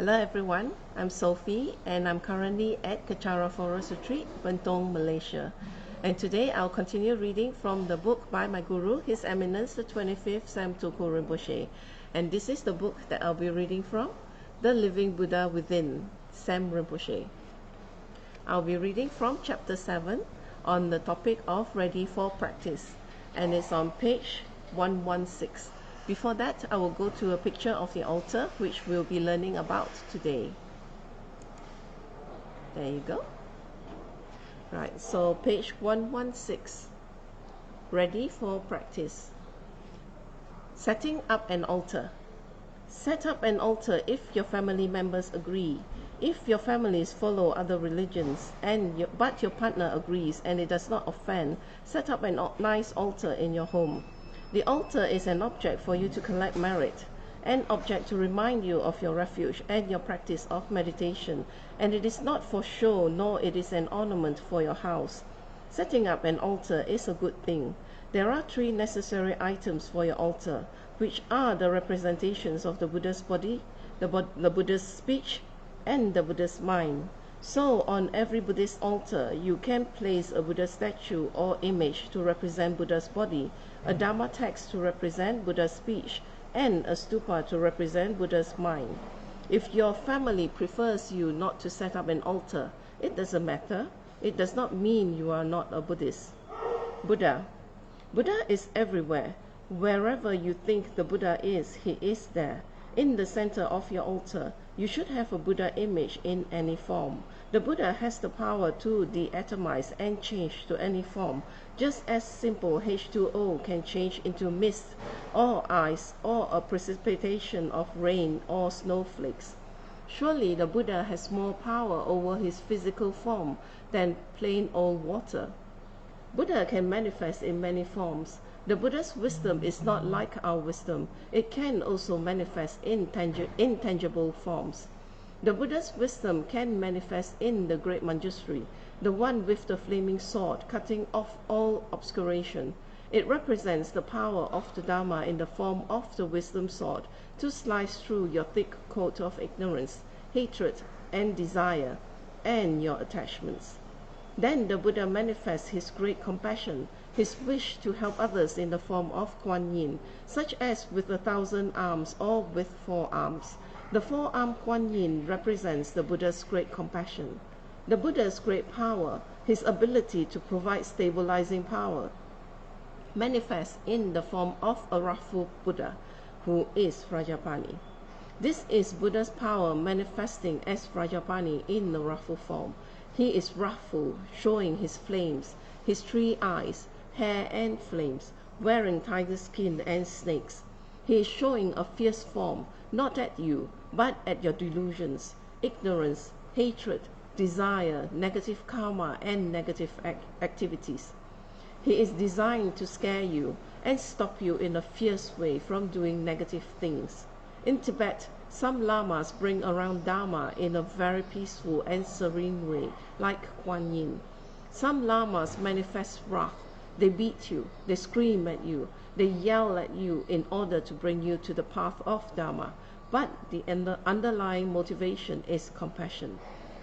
Hello everyone, I'm Sophie and I'm currently at Kechara Forest Retreat, Bentong, Malaysia. And today I'll continue reading from the book by my guru, His Eminence the 25th Sam Tuku Rinpoche. And this is the book that I'll be reading from, The Living Buddha Within, Sam Rinpoche. I'll be reading from chapter 7 on the topic of ready for practice. And it's on page 116. Before that, I will go to a picture of the altar, which we'll be learning about today. There you go. Right, so page 116. Ready for practice. Setting up an altar. Set up an altar if your family members agree. If your families follow other religions, but your partner agrees and it does not offend, set up a nice altar in your home. The altar is an object for you to collect merit, an object to remind you of your refuge and your practice of meditation, and it is not for show, nor it is an ornament for your house. Setting up an altar is a good thing. There are 3 necessary items for your altar, which are the representations of the Buddha's body, the Buddha's speech, and the Buddha's mind. So on every Buddhist altar, you can place a Buddha statue or image to represent Buddha's body, a Dharma text to represent Buddha's speech, and a stupa to represent Buddha's mind. If your family prefers you not to set up an altar, it doesn't matter. It does not mean you are not a Buddhist. Buddha. Buddha is everywhere. Wherever you think the Buddha is, he is there. In the center of your altar, you should have a Buddha image in any form. The Buddha has the power to deatomize and change to any form, just as simple H2O can change into mist or ice or a precipitation of rain or snowflakes. Surely the Buddha has more power over his physical form than plain old water. Buddha can manifest in many forms. The Buddha's wisdom is not like our wisdom. It can also manifest in intangible forms. The Buddha's wisdom can manifest in the great Manjushri, the one with the flaming sword cutting off all obscuration. It represents the power of the Dharma in the form of the wisdom sword to slice through your thick coat of ignorance, hatred, and desire, and your attachments. Then the Buddha manifests his great compassion, his wish to help others in the form of Kuan Yin, such as with 1,000 arms or with 4 arms. The 4-armed Kuan Yin represents the Buddha's great compassion. The Buddha's great power, his ability to provide stabilizing power, manifests in the form of a wrathful Buddha, who is Vrajapani. This is Buddha's power manifesting as Vrajapani in the wrathful form. He is wrathful, showing his flames, his 3 eyes, hair and flames, wearing tiger skin and snakes. He is showing a fierce form, not at you, but at your delusions, ignorance, hatred, desire, negative karma, and negative activities. He is designed to scare you and stop you in a fierce way from doing negative things. In Tibet, some lamas bring around Dharma in a very peaceful and serene way, like Kuan Yin. Some lamas manifest wrath. They beat you, they scream at you, they yell at you in order to bring you to the path of Dharma. But the underlying motivation is compassion.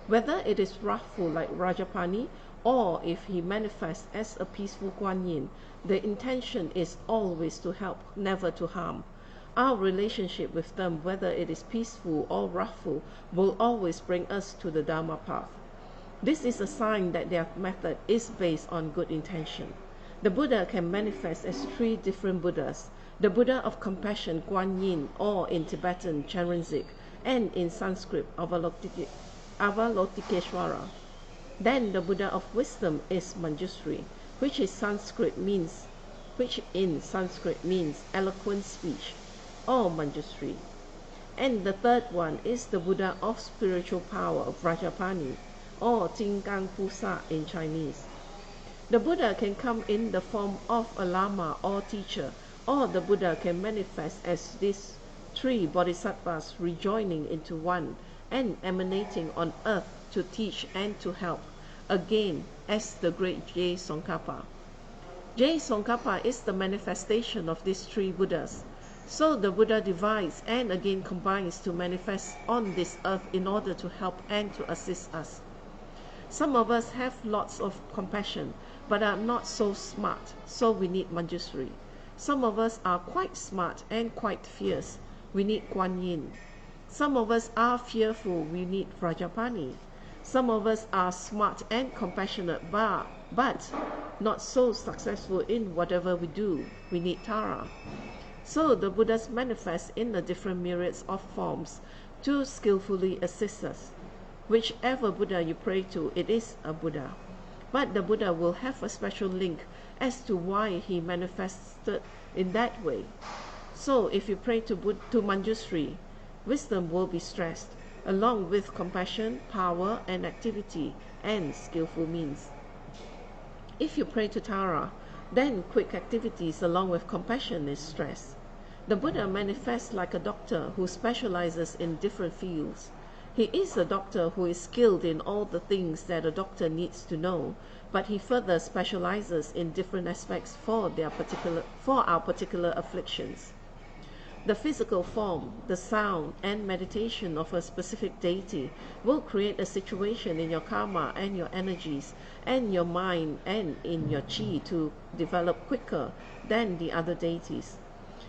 Whether it is wrathful like Vrajapani, or if he manifests as a peaceful Kuan Yin, the intention is always to help, never to harm. Our relationship with them, whether it is peaceful or wrathful, will always bring us to the Dharma path. This is a sign that their method is based on good intention. The Buddha can manifest as 3 different Buddhas: the Buddha of compassion, Kuan Yin, or in Tibetan, Chenrezig, and in Sanskrit, Avalokiteshvara. Then the Buddha of wisdom is Manjushri, which in Sanskrit means eloquent speech, or Manjushri. And the 3rd one is the Buddha of spiritual power, Vrajapani, or Jinggang Pusa in Chinese. The Buddha can come in the form of a lama or teacher, or the Buddha can manifest as these 3 bodhisattvas rejoining into one and emanating on earth to teach and to help, again as the great Je Tsongkhapa. Je Tsongkhapa is the manifestation of these 3 Buddhas. So the Buddha divides and again combines to manifest on this earth in order to help and to assist us. Some of us have lots of compassion but are not so smart, so we need Manjushri. Some of us are quite smart and quite fierce, we need Kuan Yin. Some of us are fearful, we need Vrajapani. Some of us are smart and compassionate but not so successful in whatever we do, we need Tara. So the Buddhas manifest in the different myriads of forms to skillfully assist us. Whichever Buddha you pray to, it is a Buddha. But the Buddha will have a special link as to why he manifested in that way. So if you pray to Manjushri, wisdom will be stressed, along with compassion, power, and activity, and skillful means. If you pray to Tara, then quick activities along with compassion is stressed. The Buddha manifests like a doctor who specializes in different fields. He is a doctor who is skilled in all the things that a doctor needs to know, but he further specializes in different aspects for our particular afflictions. The physical form, the sound, and meditation of a specific deity will create a situation in your karma and your energies and your mind and in your chi to develop quicker than the other deities.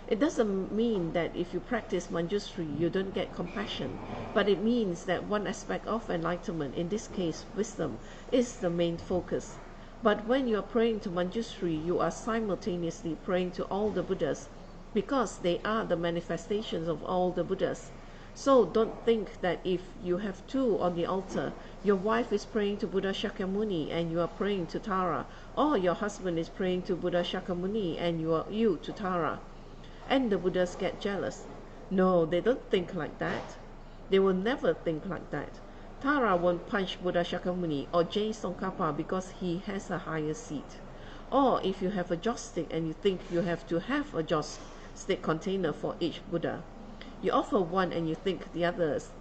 It doesn't mean that if you practice Manjushri you don't get compassion, but it means that one aspect of enlightenment, in this case wisdom, is the main focus. But when you are praying to Manjushri, you are simultaneously praying to all the Buddhas, because they are the manifestations of all the Buddhas. So don't think that if you have two on the altar, your wife is praying to Buddha Shakyamuni and you are praying to Tara, or your husband is praying to Buddha Shakyamuni and you to Tara, and the Buddhas get jealous. No, they don't think like that. They will never think like that. Tara won't punch Buddha Shakyamuni or Jay Tsongkhapa because he has a higher seat. Or if you have a joss stick and you think you have to have a joss stick container for each Buddha, you offer one and you think the others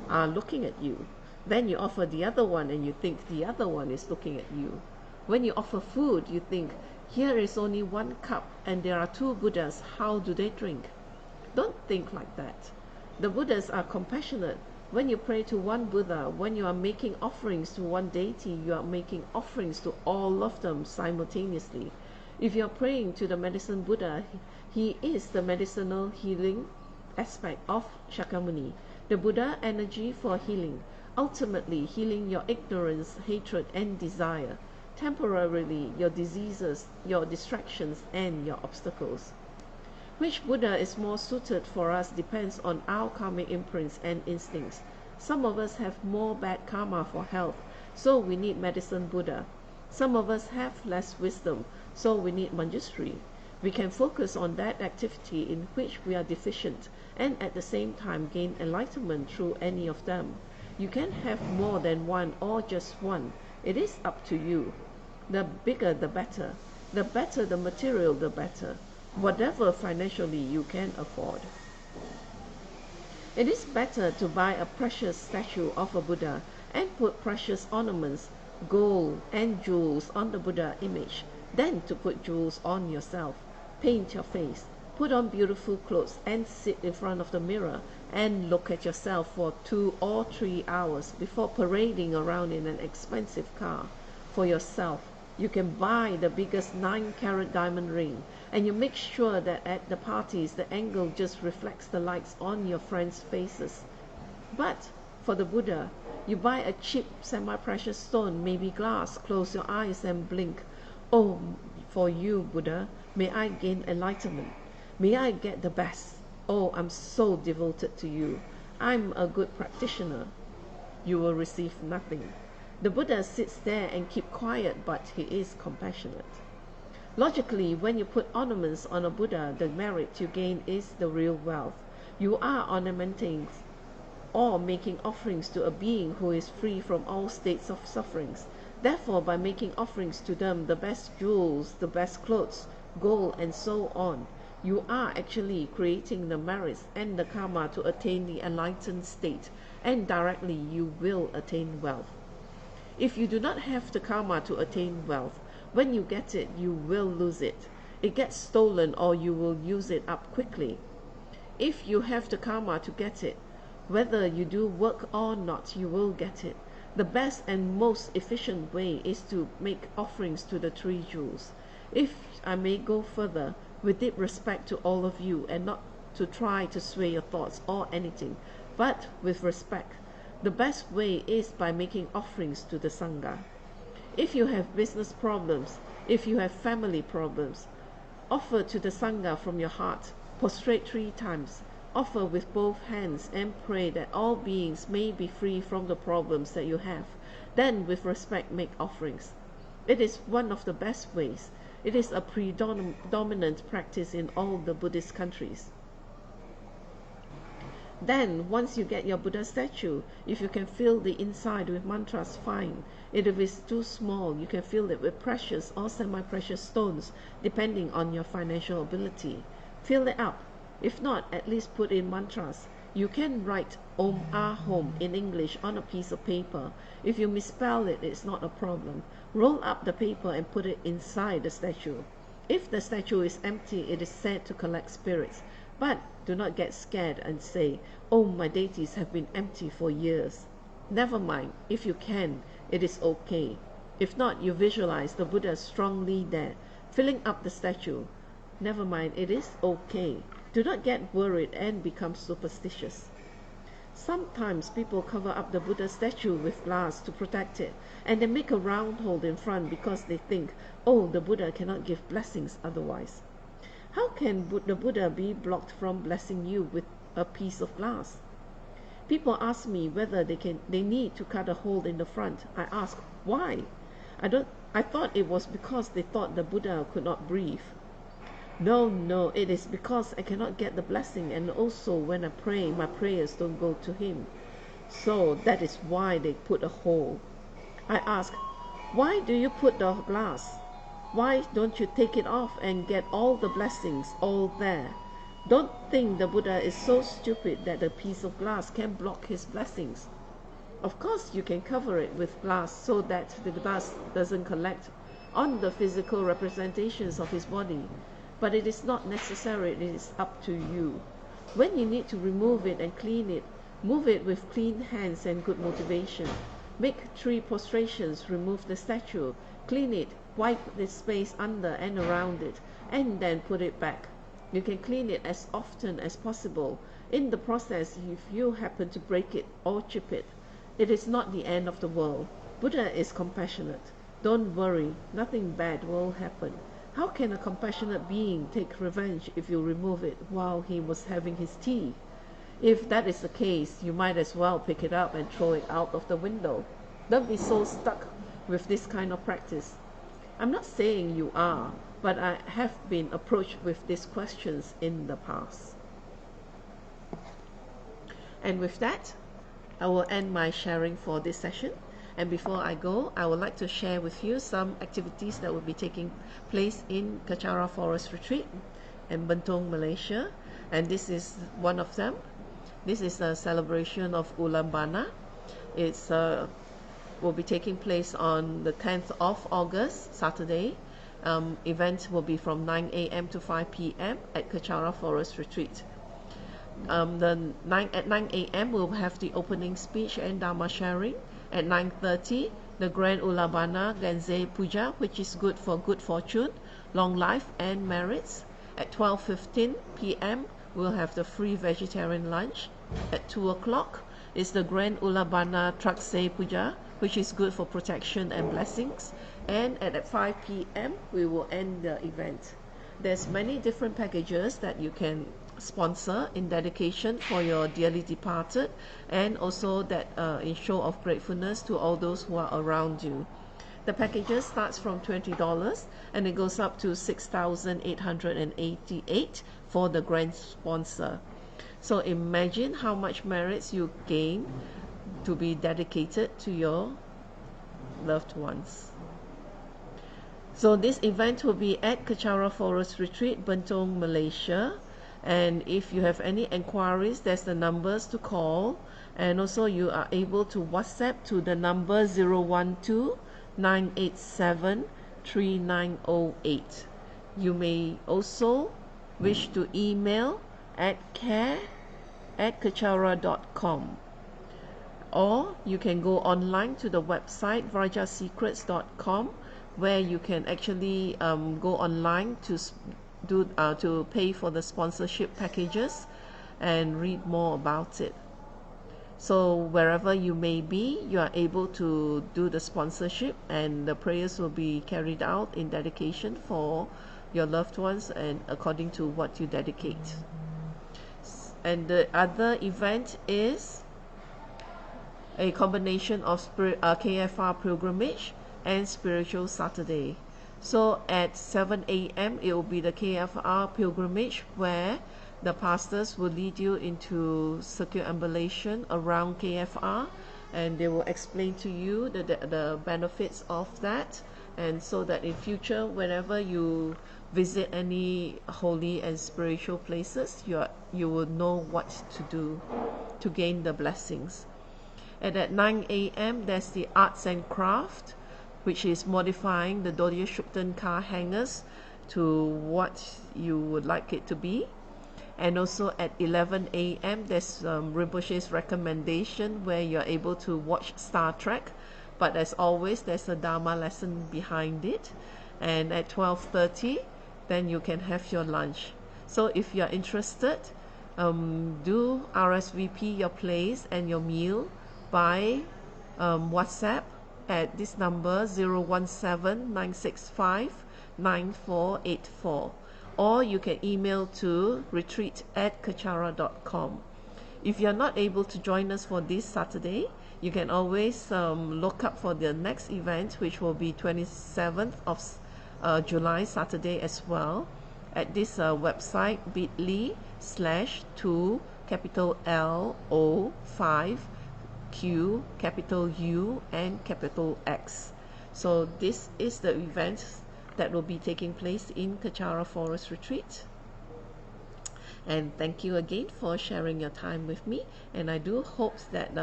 are looking at you. Then you offer the other one and you think the other one is looking at you. When you offer food, you think, here is only one cup and there are two Buddhas, how do they drink? Don't think like that. The Buddhas are compassionate. When you pray to one Buddha, when you are making offerings to one deity, you are making offerings to all of them simultaneously. If you are praying to the medicine Buddha, he is the medicinal healing aspect of Shakyamuni, the Buddha energy for healing, ultimately healing your ignorance, hatred, and desire, temporarily your diseases, your distractions, and your obstacles. Which Buddha is more suited for us depends on our karmic imprints and instincts. Some of us have more bad karma for health, so we need medicine Buddha. Some of us have less wisdom, so we need Manjushri. We can focus on that activity in which we are deficient and at the same time gain enlightenment through any of them. You can have more than one or just one. It is up to you. The bigger the better. The better the material, the better. Whatever financially you can afford. It is better to buy a precious statue of a Buddha and put precious ornaments, gold and jewels on the Buddha image than to put jewels on yourself, paint your face, put on beautiful clothes and sit in front of the mirror and look at yourself for 2 or 3 hours before parading around in an expensive car. For yourself, you can buy the biggest 9-carat diamond ring and you make sure that at the parties the angle just reflects the lights on your friends' faces. But for the Buddha, you buy a cheap semi-precious stone, maybe glass, close your eyes and blink. Oh, for you, Buddha, may I gain enlightenment. May I get the best. Oh, I'm so devoted to you. I'm a good practitioner. You will receive nothing. The Buddha sits there and keeps quiet, but he is compassionate. Logically, when you put ornaments on a Buddha, the merit you gain is the real wealth. You are ornamenting or making offerings to a being who is free from all states of sufferings. Therefore, by making offerings to them, the best jewels, the best clothes, gold, and so on, you are actually creating the merits and the karma to attain the enlightened state, and directly you will attain wealth. If you do not have the karma to attain wealth, when you get it, you will lose it. It gets stolen or you will use it up quickly. If you have the karma to get it, whether you do work or not, you will get it. The best and most efficient way is to make offerings to the three jewels. If I may go further, with deep respect to all of you, and not to try to sway your thoughts or anything, but with respect, the best way is by making offerings to the Sangha. If you have business problems, if you have family problems, offer to the Sangha from your heart, prostrate 3 times, offer with both hands and pray that all beings may be free from the problems that you have. Then with respect make offerings. It is one of the best ways. It is a predominant practice in all the Buddhist countries. Then, once you get your Buddha statue, if you can fill the inside with mantras, fine. If it is too small, you can fill it with precious or semi-precious stones, depending on your financial ability. Fill it up. If not, at least put in mantras. You can write Om Ahom in English on a piece of paper. If you misspell it, it's not a problem. Roll up the paper and put it inside the statue. If the statue is empty, it is said to collect spirits. But do not get scared and say, oh, my deities have been empty for years. Never mind, if you can, it is okay. If not, you visualize the Buddha strongly there, filling up the statue. Never mind, it is okay. Do not get worried and become superstitious. Sometimes people cover up the Buddha statue with glass to protect it, and they make a round hole in front because they think, oh, the Buddha cannot give blessings otherwise. How can the Buddha be blocked from blessing you with a piece of glass? People ask me whether they need to cut a hole in the front. I ask, why? I thought it was because they thought the Buddha could not breathe. No, it is because I cannot get the blessing, and also when I pray, my prayers don't go to him. So that is why they put a hole. I ask, why do you put the glass? Why don't you take it off and get all the blessings all there? Don't think the Buddha is so stupid that a piece of glass can block his blessings. Of course you can cover it with glass so that the glass doesn't collect on the physical representations of his body. But it is not necessary, it is up to you. When you need to remove it and clean it, move it with clean hands and good motivation. Make 3 prostrations, remove the statue, clean it, wipe the space under and around it, and then put it back. You can clean it as often as possible. In the process, if you happen to break it or chip it, it is not the end of the world. Buddha is compassionate. Don't worry, nothing bad will happen. How can a compassionate being take revenge if you remove it while he was having his tea? If that is the case, you might as well pick it up and throw it out of the window. Don't be so stuck with this kind of practice. I'm not saying you are, but I have been approached with these questions in the past. And with that, I will end my sharing for this session. And before I go, I would like to share with you some activities that will be taking place in Kechara Forest Retreat in Bentong, Malaysia. And this is one of them. This is a celebration of Ulambana. It's will be taking place on the 10th of August, Saturday. Event will be from 9 a.m. to 5 p.m. at Kechara Forest Retreat. At 9 a.m. we'll have the opening speech and Dharma sharing. At 9:30, the Grand Ulambana Genze Puja, which is good for good fortune, long life and merits. At 12:15 p.m. we'll have the free vegetarian lunch. At 2 o'clock is the Grand Ulambana Trakse Puja, which is good for protection and blessings. And at 5 p.m. we will end the event. There's many different packages that you can sponsor in dedication for your dearly departed, and also that in show of gratefulness to all those who are around you. The packages starts from $20 and it goes up to $6,888 for the grand sponsor. So imagine how much merits you gain to be dedicated to your loved ones. So this event will be at Kechara Forest Retreat, Bentong, Malaysia. And if you have any enquiries, there's the numbers to call, and also you are able to WhatsApp to the number 012-987-3908. You may also wish to email at care@kechara.com, or you can go online to the website vrajasecrets.com, where you can actually go online to to pay for the sponsorship packages and read more about it. So wherever you may be, you are able to do the sponsorship, and the prayers will be carried out in dedication for your loved ones and according to what you dedicate. And the other event is a combination of KFR pilgrimage and spiritual Saturday. So at 7 a.m. it will be the KFR pilgrimage, where the pastors will lead you into circumambulation around KFR, and they will explain to you the benefits of that, and so that in future, whenever you visit any holy and spiritual places, you will know what to do to gain the blessings. And at 9 a.m. there's the arts and craft, which is modifying the Dodie Shupton car hangers to what you would like it to be. And also at 11 a.m. there's Rinpoche's recommendation, where you're able to watch Star Trek, but as always there's a Dharma lesson behind it. And at 12:30 then you can have your lunch. So if you're interested, do RSVP your place and your meal by WhatsApp at this number 017-965-9484, or you can email to retreat@kechara.com. If you're not able to join us for this Saturday, you can always look up for the next event, which will be 27th of July, Saturday as well, at this website bit.ly/2LO5Q U&X. So this is the event that will be taking place in Kechara Forest Retreat. And thank you again for sharing your time with me, and I do hope that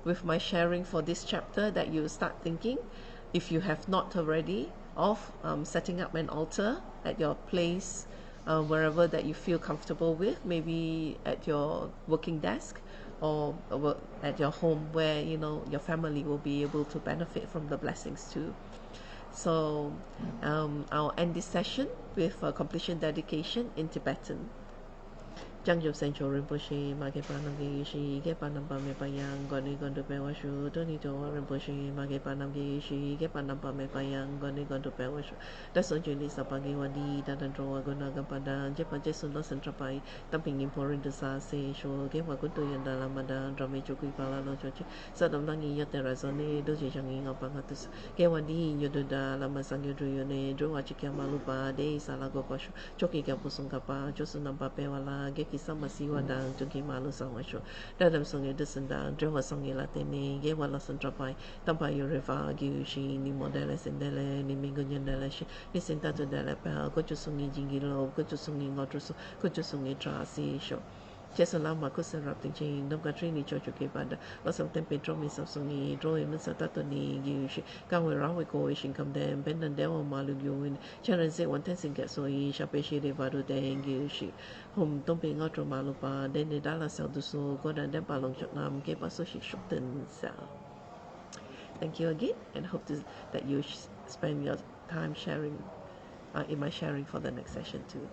with my sharing for this chapter, that you start thinking, if you have not already, of setting up an altar at your place, wherever that you feel comfortable with, maybe at your working desk or at your home, where your family will be able to benefit from the blessings too. So I'll end this session with a completion dedication in Tibetan. Jangjop Sencho Rinpoche, Mage Panam Geishi, Ge Panam Pame Payang, Goni Gondo Pewashu, Tony to Rinpoche, Mage Panam Geishi, Ge Panam Pame Payang, Goni Gondo Pewashu, Daso Juli Sapagi Wadi, Dadandro, Gonaga Pada, Jepa Jesuno Centrapai, Tamping Imporin the Sase, Sho, Ge Wakuto Yandala Mada, Drame Chukui Palano Chochi, Sadam Langi Yaterazone, Doji Jangi of Pangatus, Ge Wadi, Yoduda, Lamasang Yudruyone, Drew Achikamalupa, De Salago Koshu, Choki Kapusungapa, Josunamba Pewala, Geki Sama Siwadang, Junki Malu Sangasho, Dadam Songi Descendant, Drewa Songi Latene, Gewala Santrapai, Tampayo Riva, Giushi, Ni Modeles and Dele, Ni Mingunyan Ni Sentato delle Pel, Gochusungi Jingilo, Gochusungi Ngotroso, Gochusungi Trasi, Show. Chesalama Kuserapting Chain, Dom Katrini Chochuke Bada, Losam Tempe Dromis of Songi, Drawing Satatoni, Giushi, Kawe Rawe Coish come them, Bendan Deo Malu Yuin, Charan Se one tensing get so Shapeshi Vadu de Giushi, Home Dumping Outro Malupa, then the Dala Salduso, God and Dempalong Choknam, Kepa Soshi Shukten Cell. Thank you again, and hope that you spend your time sharing in my sharing for the next session too.